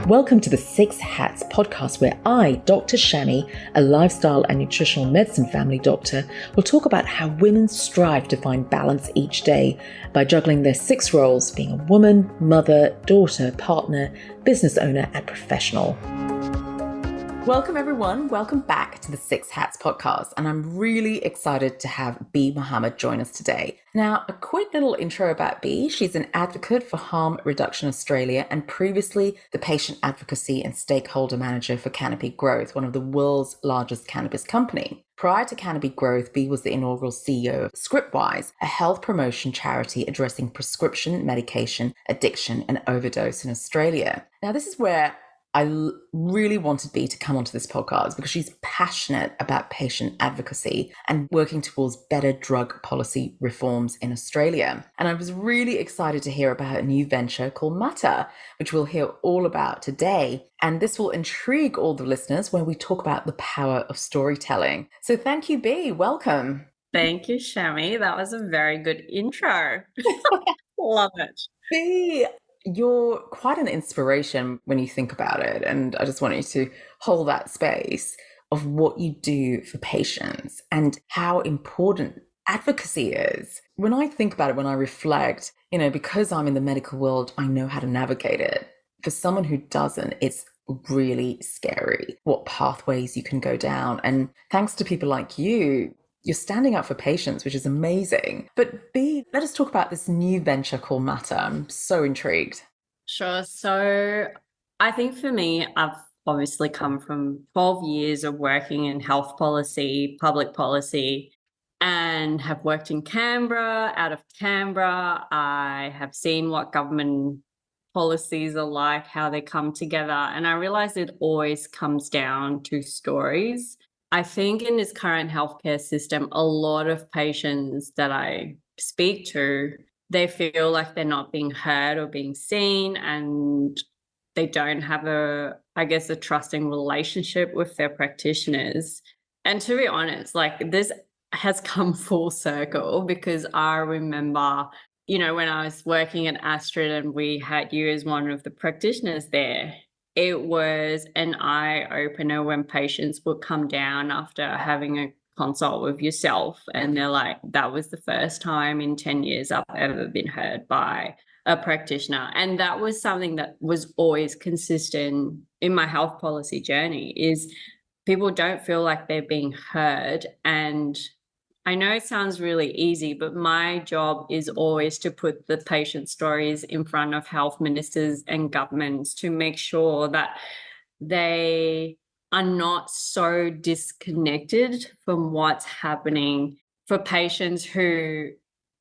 Welcome to the Six Hats podcast, where I, Dr. Shami, a lifestyle and nutritional medicine family doctor, will talk about how women strive to find balance each day by juggling their six roles, being a woman, mother, daughter, partner, business owner, and professional. Welcome everyone, welcome back to the Six Hats podcast, and I'm really excited to have Bee Mohamed join us today. Now, a quick little intro about Bee. She's an advocate for Harm Reduction Australia and previously the patient advocacy and stakeholder manager for Canopy Growth, one of the world's largest cannabis company. Prior to Canopy Growth, Bee was the inaugural CEO of ScriptWise, a health promotion charity addressing prescription medication, addiction, and overdose in Australia. Now, this is where I really wanted Bee to come onto this podcast because she's passionate about patient advocacy and working towards better drug policy reforms in Australia. And I was really excited to hear about a new venture called Matter, which we'll hear all about today. And this will intrigue all the listeners when we talk about the power of storytelling. So thank you, Bee. Welcome. Thank you, Shami. That was a very good intro. Love it. Bee, you're quite an inspiration when you think about it. And I just want you to hold that space of what you do for patients and how important advocacy is. When I think about it, when I reflect, because I'm in the medical world, I know how to navigate it. For someone who doesn't, it's really scary what pathways you can go down. And thanks to people like you, you're standing up for patients, which is amazing. But Bee, let us talk about this new venture called Matter. I'm so intrigued. Sure. So I think for me, I've obviously come from 12 years of working in health policy, public policy, and have worked in Canberra, out of Canberra. I have seen what government policies are like, how they come together. And I realize it always comes down to stories. I think in this current healthcare system, a lot of patients that I speak to, they feel like they're not being heard or being seen, and they don't have a trusting relationship with their practitioners. And to be honest, this has come full circle because I remember, when I was working at Astrid and we had you as one of the practitioners there, it was an eye-opener when patients would come down after having a consult with yourself and they're like, that was the first time in 10 years I've ever been heard by a practitioner. And that was something that was always consistent in my health policy journey, is people don't feel like they're being heard. And I know it sounds really easy, but my job is always to put the patient stories in front of health ministers and governments to make sure that they are not so disconnected from what's happening for patients who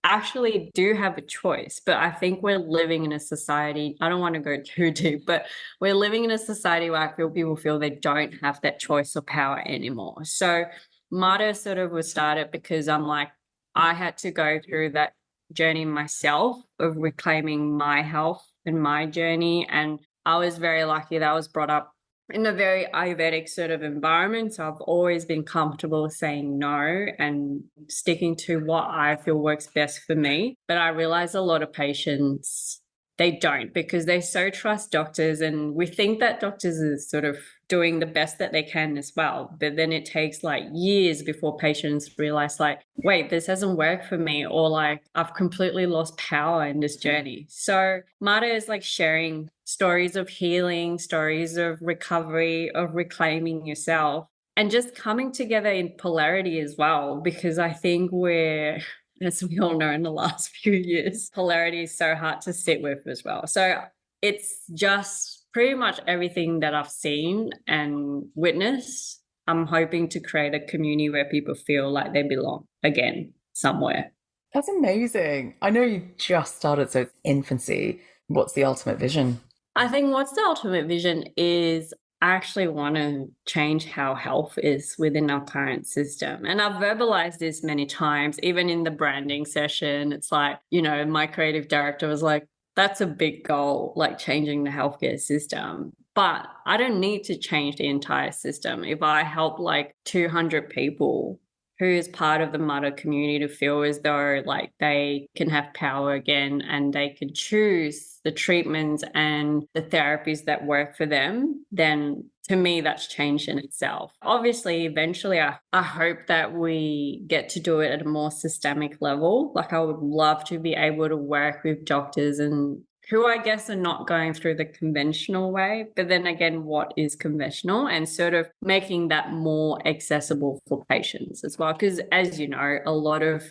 actually do have a choice. But I think we're living in a society, I don't want to go too deep, but we're living in a society where I feel people feel they don't have that choice or power anymore. So Matter sort of was started because I had to go through that journey myself of reclaiming my health and my journey. And I was very lucky that I was brought up in a very Ayurvedic sort of environment. So I've always been comfortable saying no and sticking to what I feel works best for me. But I realize a lot of patients, they don't, because they so trust doctors, and we think that doctors are sort of doing the best that they can as well. But then it takes years before patients realize wait, this hasn't worked for me, or I've completely lost power in this journey. So Matter is sharing stories of healing, stories of recovery, of reclaiming yourself, and just coming together in polarity as well, because I think as we all know in the last few years, polarity is so hard to sit with as well. So it's just pretty much everything that I've seen and witnessed. I'm hoping to create a community where people feel like they belong again somewhere. That's amazing. I know you just started, so it's infancy. What's the ultimate vision? I think what's the ultimate vision is I actually want to change how health is within our current system. And I've verbalized this many times, even in the branding session. It's my creative director was like, that's a big goal, changing the healthcare system. But I don't need to change the entire system. If I help 200 people who is part of the mother community to feel as though like they can have power again and they can choose the treatments and the therapies that work for them, then to me, that's change in itself. Obviously, eventually, I hope that we get to do it at a more systemic level. Like, I would love to be able to work with doctors and who I guess are not going through the conventional way. But then again, what is conventional, and sort of making that more accessible for patients as well. Because as you know, a lot of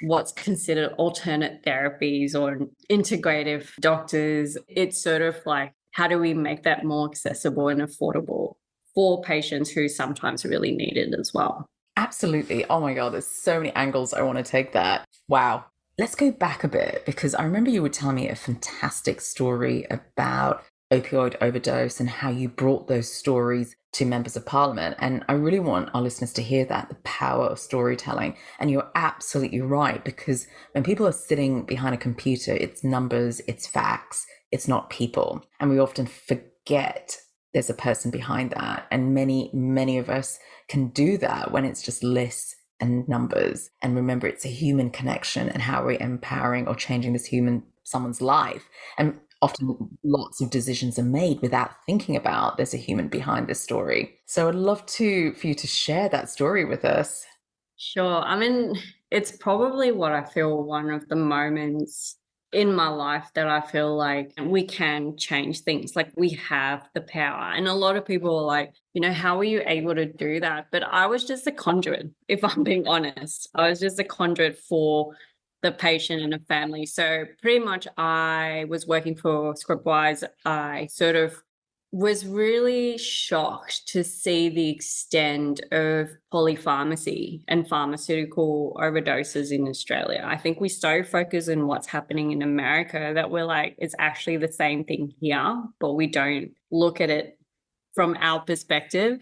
what's considered alternate therapies or integrative doctors, it's sort of like, how do we make that more accessible and affordable for patients who sometimes really need it as well? Absolutely. Oh my God, there's so many angles I want to take that. Wow. Let's go back a bit, because I remember you were telling me a fantastic story about opioid overdose and how you brought those stories to members of parliament. And I really want our listeners to hear that, the power of storytelling. And you're absolutely right, because when people are sitting behind a computer, it's numbers, it's facts, it's not people. And we often forget there's a person behind that. And many of us can do that when it's just lists and numbers. And remember, it's a human connection, and how we're empowering or changing someone's life. And often lots of decisions are made without thinking about there's a human behind this story. So I'd love for you to share that story with us. Sure. I mean, it's probably what I feel one of the moments in my life that I feel like we can change things. Like, we have the power. And a lot of people are like, how were you able to do that? But I was just a conduit, if I'm being honest. I was just a conduit for the patient and the family. So pretty much I was working for ScriptWise. I sort of was really shocked to see the extent of polypharmacy and pharmaceutical overdoses in Australia. I think we so focus on what's happening in America that we're like, it's actually the same thing here, but we don't look at it from our perspective.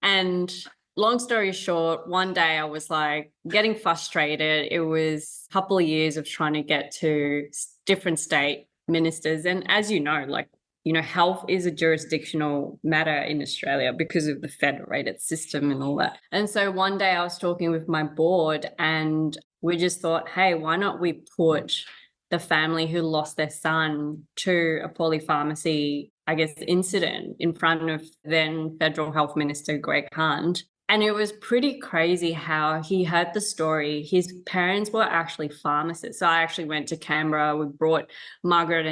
And long story short, one day I was like getting frustrated. It was a couple of years of trying to get to different state ministers. And as you know, health is a jurisdictional matter in Australia because of the federated system and all that. And so one day I was talking with my board, and we just thought, hey, why not we put the family who lost their son to a polypharmacy, I guess, incident in front of then Federal Health Minister Greg Hunt. And it was pretty crazy how he heard the story. His parents were actually pharmacists. So I actually went to Canberra. We brought Margaret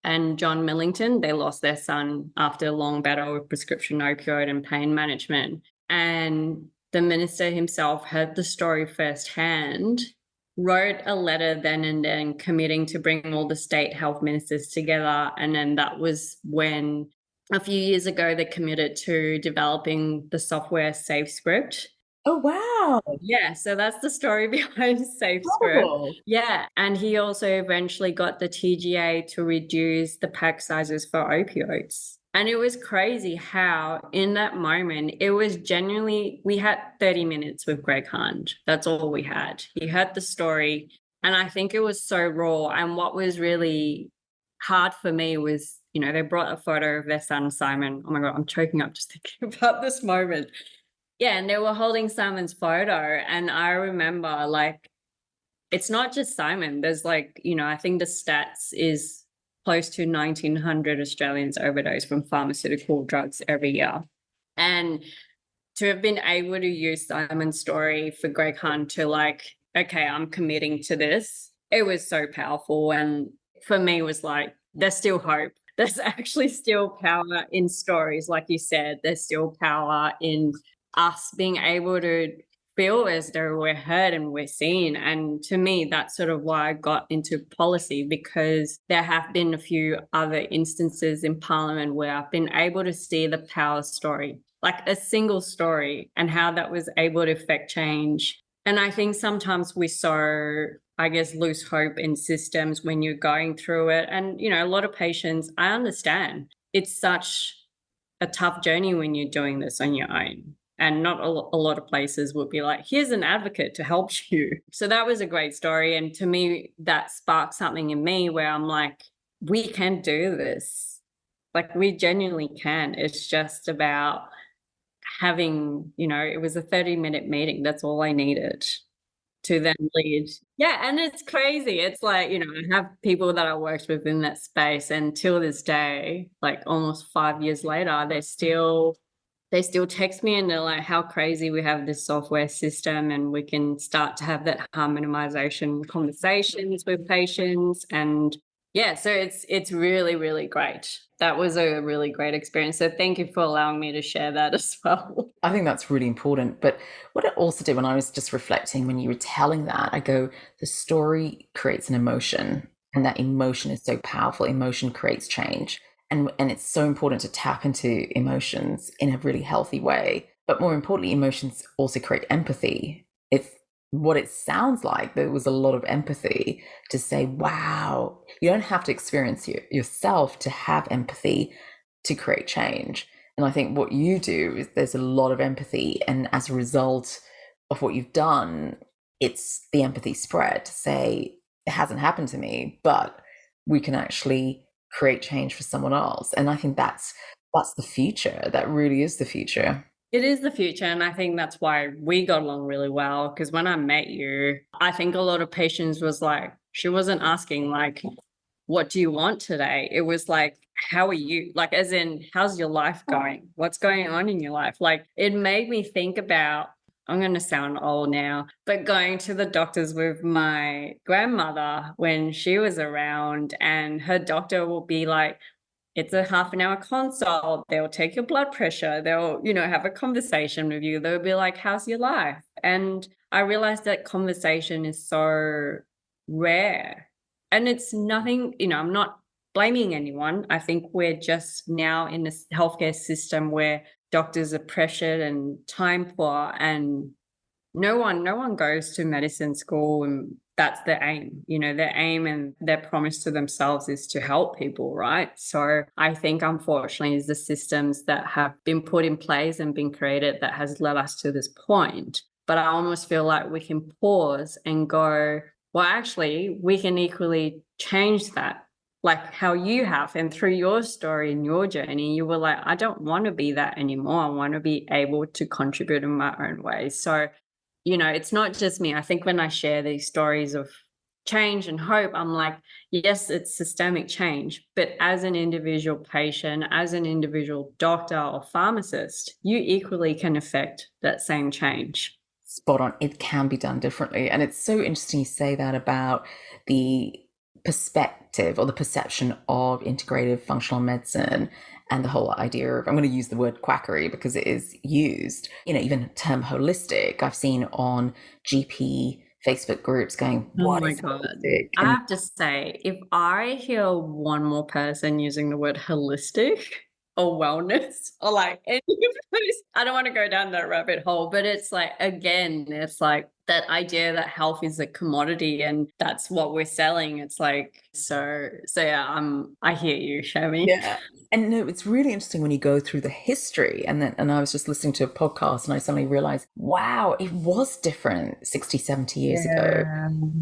and John Millington. They lost their son after a long battle with prescription opioid and pain management. And the minister himself heard the story firsthand, wrote a letter then and then committing to bring all the state health ministers together. And then that was when a few years ago they committed to developing the software SafeScript. Oh, wow. Yeah, so that's the story behind SafeScript. Incredible. Yeah, and he also eventually got the TGA to reduce the pack sizes for opioids. And it was crazy how in that moment, it was genuinely, we had 30 minutes with Greg Hunt. That's all we had. He heard the story, and I think it was so raw. And what was really hard for me was, they brought a photo of their son, Simon. Oh my God, I'm choking up just thinking about this moment. Yeah, and they were holding Simon's photo. And I remember, like, it's not just Simon. There's I think the stats is close to 1,900 Australians overdose from pharmaceutical drugs every year. And to have been able to use Simon's story for Greg Hunt to okay, I'm committing to this, it was so powerful. And for me, it was like, there's still hope. There's actually still power in stories. Like you said, there's still power in us being able to feel as though we're heard and we're seen. And to me, that's sort of why I got into policy, because there have been a few other instances in Parliament where I've been able to see the power story, like a single story, and how that was able to affect change. And I think sometimes we lose hope in systems when you're going through it. And, a lot of patients, I understand it's such a tough journey when you're doing this on your own. And not a lot of places would be like, here's an advocate to help you. So that was a great story. And to me, that sparked something in me where I'm like, we can do this. Like, we genuinely can. It's just about having, it was a 30-minute meeting. That's all I needed to then lead. Yeah. And it's crazy. It's like, I have people that I worked with in that space, and till this day, like almost 5 years later, they still text me and they're like, how crazy we have this software system, and we can start to have that harm minimization conversations with patients. And yeah, so it's really, really great. That was a really great experience. So thank you for allowing me to share that as well. I think that's really important. But what it also did when I was just reflecting, when you were telling that, I go, the story creates an emotion, and that emotion is so powerful. Emotion creates change. And it's so important to tap into emotions in a really healthy way. But more importantly, emotions also create empathy. If what it sounds like, there was a lot of empathy to say, wow, you don't have to experience yourself to have empathy to create change. And I think what you do is there's a lot of empathy. And as a result of what you've done, it's the empathy spread to say, it hasn't happened to me, but we can actually create change for someone else. And I think that's the future. That really is the future. It is the future. And I think that's why we got along really well. Because when I met you, I think a lot of patients was like, she wasn't asking like, what do you want today? It was like, how are you? Like, as in, how's your life going? What's going on in your life? Like, it made me think about, I'm going to sound old now, but going to the doctors with my grandmother when she was around, and her doctor will be like, it's a half an hour consult. They'll take your blood pressure. They'll, have a conversation with you. They'll be like, how's your life? And I realized that conversation is so rare. And it's nothing, I'm not blaming anyone. I think we're just now in this healthcare system where doctors are pressured and time poor, and no one goes to medicine school, and that's their aim. Their aim and their promise to themselves is to help people, right? So I think, unfortunately, is the systems that have been put in place and been created that has led us to this point. But I almost feel like we can pause and go, well, actually, we can equally change that. Like how you have, and through your story and your journey, you were like, I don't want to be that anymore. I want to be able to contribute in my own way. So it's not just me. I think when I share these stories of change and hope, I'm like, yes, it's systemic change, but as an individual patient, as an individual doctor or pharmacist, you equally can affect that same change. Spot on. It can be done differently. And it's so interesting you say that about the perspective or the perception of integrative functional medicine, and the whole idea of, I'm going to use the word quackery because it is used, even the term holistic, I've seen on GP Facebook groups going, what is holistic? I have to say, if I hear one more person using the word holistic or wellness or like any of those, I don't want to go down that rabbit hole, but it's like, again, it's like that idea that health is a commodity and that's what we're selling. It's like, so yeah, I hear you, Shami. Yeah. And no, it's really interesting when you go through the history, and I was just listening to a podcast and I suddenly realized, wow, it was different 60, 70 years ago.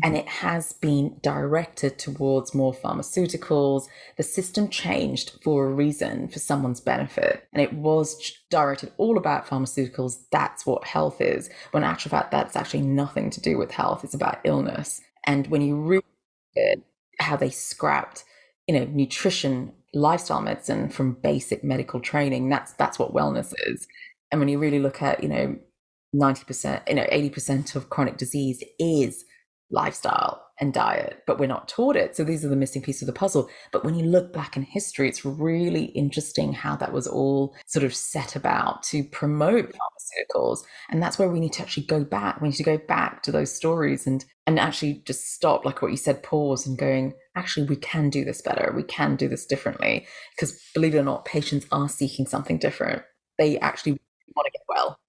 And it has been directed towards more pharmaceuticals. The system changed for a reason, for someone's benefit. And it was directed all about pharmaceuticals. That's what health is. When in actual fact, that's actually nothing to do with health. It's about illness. And when you really look at how they scrapped, nutrition, lifestyle medicine from basic medical training, that's what wellness is. And when you really look at 90%, 80% of chronic disease is lifestyle and diet, but we're not taught it. So these are the missing pieces of the puzzle. But when you look back in history, it's really interesting how that was all sort of set about to promote pharmaceuticals. And that's where we need to actually go back. We need to go back to those stories and actually just stop, like what you said, pause and going, actually, we can do this better. We can do this differently. Because believe it or not, patients are seeking something different. They actually want to get well.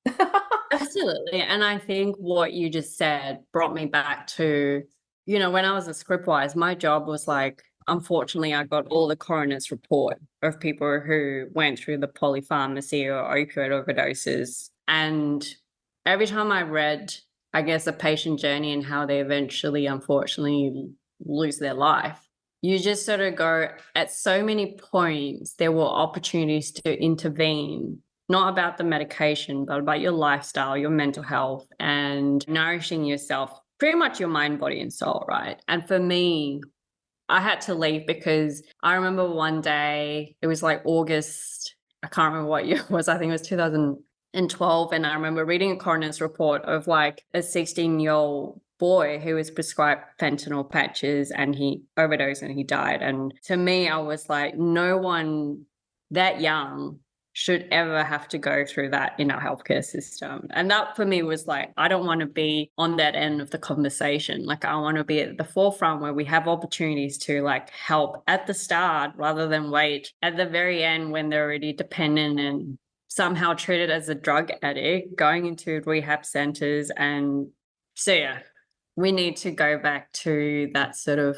Absolutely. And I think what you just said brought me back to, when I was at ScriptWise, my job was like, unfortunately, I got all the coroner's report of people who went through the polypharmacy or opioid overdoses. And every time I read, I guess, a patient journey and how they eventually, unfortunately, lose their life, you just sort of go, at so many points, there were opportunities to intervene not about the medication, but about your lifestyle, your mental health, and nourishing yourself, pretty much your mind, body, and soul, right? And for me, I had to leave because I remember one day, it was like August, I can't remember what year it was, I think it was 2012. And I remember reading a coroner's report of like a 16-year-old boy who was prescribed fentanyl patches and he overdosed and he died. And to me, I was like, no one that young should ever have to go through that in our healthcare system. And that for me was like, I don't want to be on that end of the conversation. Like, I want to be at the forefront where we have opportunities to like help at the start rather than wait at the very end when they're already dependent and somehow treated as a drug addict, going into rehab centers. And so, yeah, we need to go back to that sort of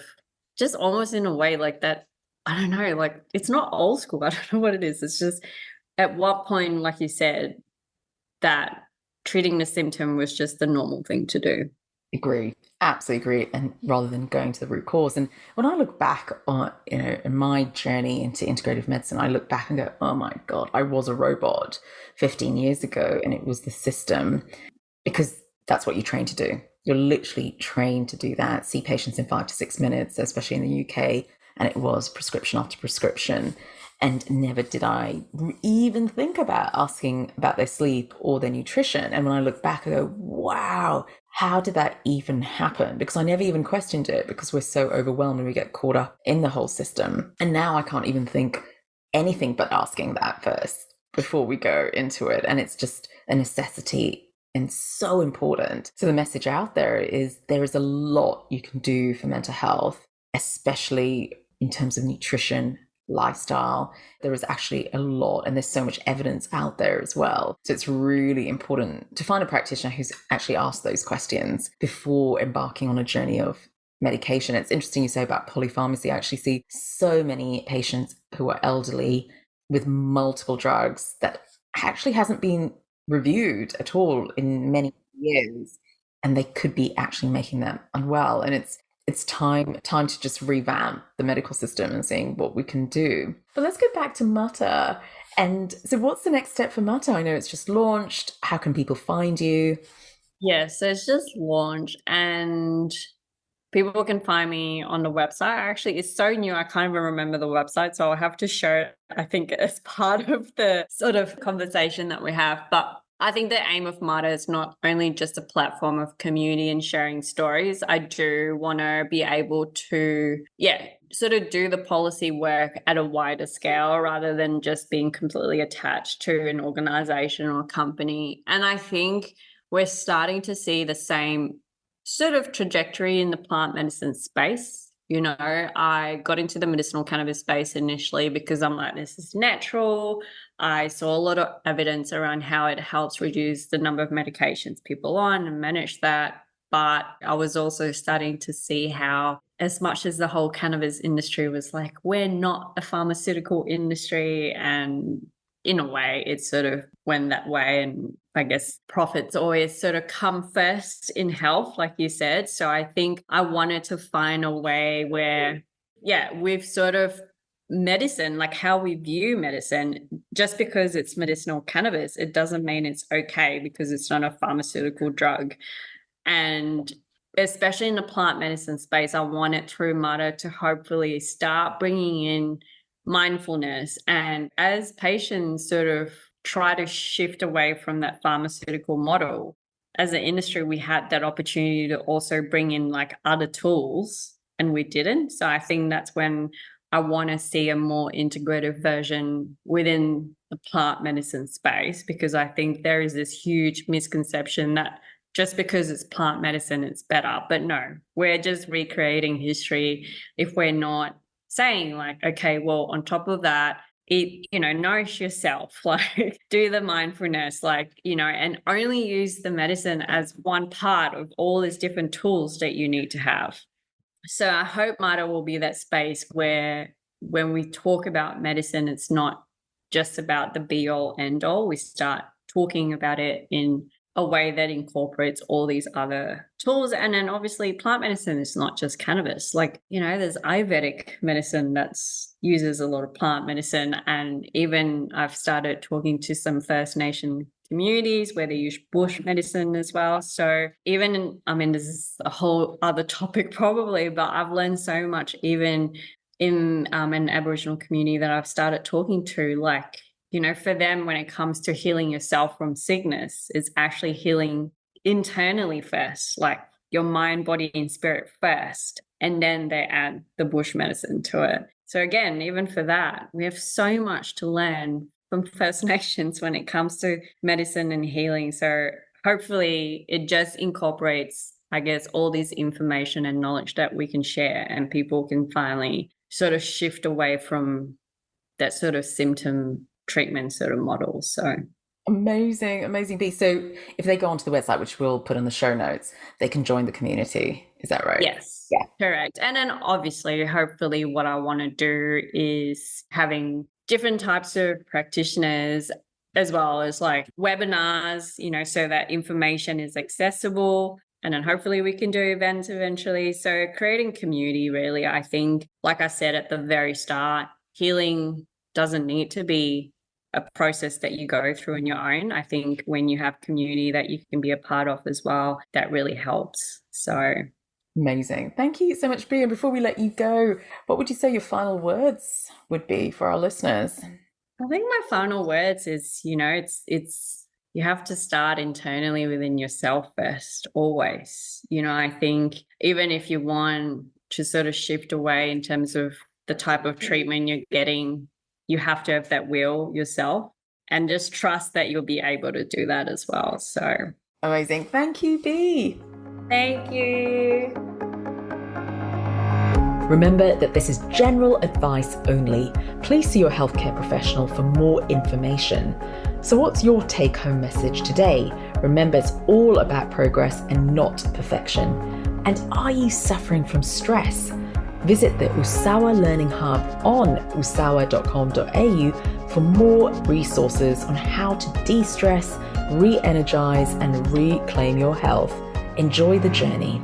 just almost in a way like that. I don't know, like it's not old school. I don't know what it is. It's just at what point, like you said, that treating the symptom was just the normal thing to do. Agree. Absolutely agree. And rather than going to the root cause. And when I look back on, in my journey into integrative medicine, I look back and go, oh my God, I was a robot 15 years ago. And it was the system, because that's what you're trained to do. You're literally trained to do that, see patients in 5 to 6 minutes, especially in the UK. And it was prescription after prescription. And never did I even think about asking about their sleep or their nutrition. And when I look back, I go, wow, how did that even happen? Because I never even questioned it because we're so overwhelmed and we get caught up in the whole system. And now I can't even think anything but asking that first before we go into it. And it's just a necessity and so important. So the message out there is a lot you can do for mental health, especially in terms of nutrition, lifestyle. There is actually a lot, and there's so much evidence out there as well. So it's really important to find a practitioner who's actually asked those questions before embarking on a journey of medication. It's interesting you say about polypharmacy. I actually see so many patients who are elderly with multiple drugs that actually hasn't been reviewed at all in many years, and they could be actually making them unwell. And it's time to just revamp the medical system and seeing what we can do. But let's get back to Mutta. And so what's the next step for Mutta? I know it's just launched. How can people find you? Yeah, so it's just launched and people can find me on the website. Actually, it's so new, I can't even remember the website. So I'll have to share it, I think, as part of the sort of conversation that we have. But I think the aim of Mutta is not only just a platform of community and sharing stories. I do want to be able to, sort of do the policy work at a wider scale rather than just being completely attached to an organization or company. And I think we're starting to see the same sort of trajectory in the plant medicine space. You know, I got into the medicinal cannabis space initially because I'm like, this is natural. I saw a lot of evidence around how it helps reduce the number of medications people on and manage that. But I was also starting to see how, as much as the whole cannabis industry was like, we're not a pharmaceutical industry, and in a way, it sort of went that way. And I guess profits always sort of come first in health, like you said. So I think I wanted to find a way where, we've sort of medicine, like how we view medicine, just because it's medicinal cannabis, it doesn't mean it's okay because it's not a pharmaceutical drug. And especially in the plant medicine space, I want it through Mutta to hopefully start bringing in mindfulness. And as patients sort of try to shift away from that pharmaceutical model, as an industry, we had that opportunity to also bring in like other tools, and we didn't. So I think that's when I want to see a more integrative version within the plant medicine space, because I think there is this huge misconception that just because it's plant medicine, it's better. But no, we're just recreating history if we're not saying like, okay, well, on top of that, eat, nourish yourself, like do the mindfulness, like, and only use the medicine as one part of all these different tools that you need to have. So I hope Mutta will be that space where when we talk about medicine, it's not just about the be all end all. We start talking about it in a way that incorporates all these other tools. And then obviously plant medicine is not just cannabis. Like, there's Ayurvedic medicine that's uses a lot of plant medicine. And even I've started talking to some First Nation communities where they use bush medicine as well. So this is a whole other topic probably, but I've learned so much even in an Aboriginal community that I've started talking to, like, for them, when it comes to healing yourself from sickness, it's actually healing internally first, like your mind, body, and spirit first. And then they add the bush medicine to it. So again, even for that, we have so much to learn from First Nations when it comes to medicine and healing. So hopefully it just incorporates, I guess, all this information and knowledge that we can share, and people can finally sort of shift away from that sort of symptom treatment sort of model. So amazing Bee. So if they go onto the website, which we'll put in the show notes, they can join the community. Is that right? Yes. Yeah. Correct. And then obviously, hopefully what I want to do is having different types of practitioners, as well as like webinars, so that information is accessible. And then hopefully we can do events eventually. So creating community, really, I think, like I said at the very start, healing doesn't need to be a process that you go through on your own. I think when you have community that you can be a part of as well, that really helps. So amazing. Thank you so much, Bea. And before we let you go, what would you say your final words would be for our listeners? I think my final words is, it's you have to start internally within yourself first, always. I think even if you want to sort of shift away in terms of the type of treatment you're getting, you have to have that will yourself, and just trust that you'll be able to do that as well. So amazing. Thank you, Bea. Thank you. Remember that this is general advice only. Please see your healthcare professional for more information. So what's your take-home message today? Remember, it's all about progress and not perfection. And are you suffering from stress? Visit the Usawa Learning Hub on usawa.com.au for more resources on how to de-stress, re-energize, and reclaim your health. Enjoy the journey.